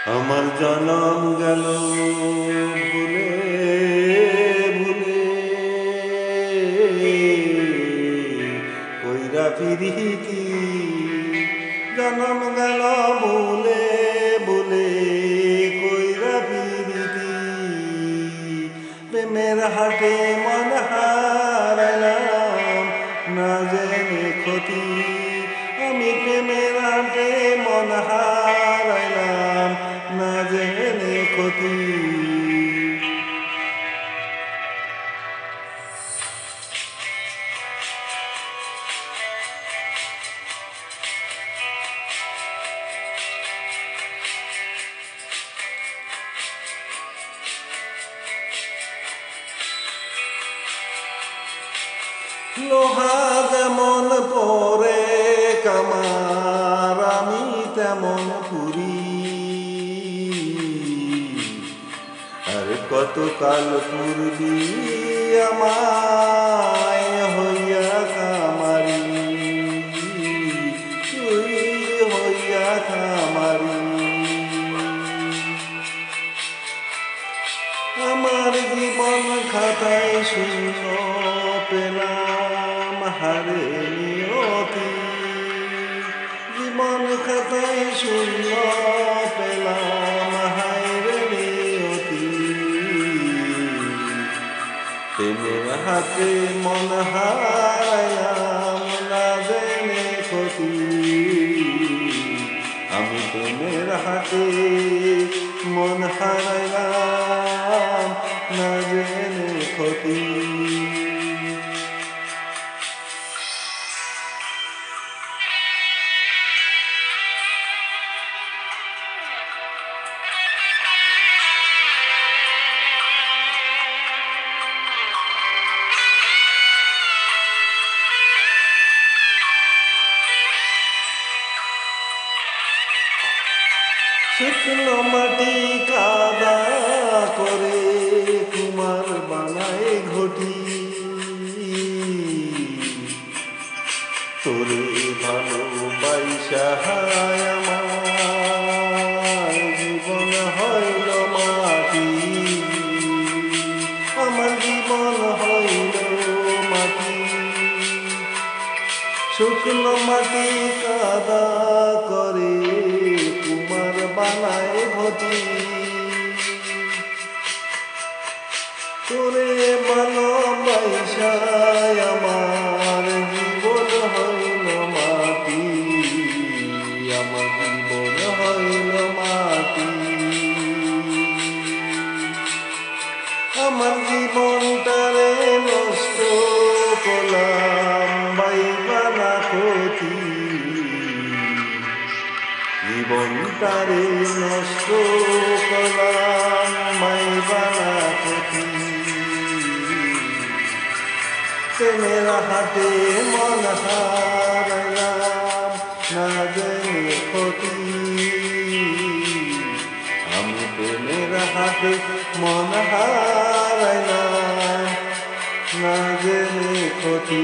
আমার জনম গেল ভুলে ভুলে, কইরা ফিরিতি জনম গেল ভুলে ভুলে, কইরা ফিরিতি প্রেমের হাটে মন হারাইলাম না জেনে ক্ষতি। আমি প্রেমের হাটে মন হারাইলাম না জেনে ক্ষতি। লোহা যেমন পরে কামার, আমি তেমন পুরি। আর কত কাল পূর্বী আমায় হইয়া কামারি, তুই হইয়া কামারি। আমার জীবন খাতায় শূন্য পেলাম হারে নিয়তি। জীবন খাতায় শূন্য পেলাম হারে নিয়তি। প্রেমের হাতে মন হারাইলাম না জেনে ক্ষতি। আমি প্রেমের হাতে মন হারাইলাম না জেনে ক্ষতি। শুকনো মাটি কাদা করে কুমার বানায় ঘটি। তোরে ভালোবাসা আমার জীবন হইল মাটি। আমার জীবন হইল মাটি। শুকনো মাটি কাদা করে কুমার বানায় ঘটি। তোরে ভালোবাসা আমার জীবন হইল মাটি। আমার জীবন হইল মাটি। আমার জীবনটারে নষ্ট করলাম বাইবা না ক্ষতি। জীবনটারে নষ্ট করলাম বাইবা না ক্ষতি। প্রেমের হাতে মন হারাইলাম না জেনে ক্ষতি। আমি প্রেমের হাতে মন হারাইলাম না জেনে ক্ষতি।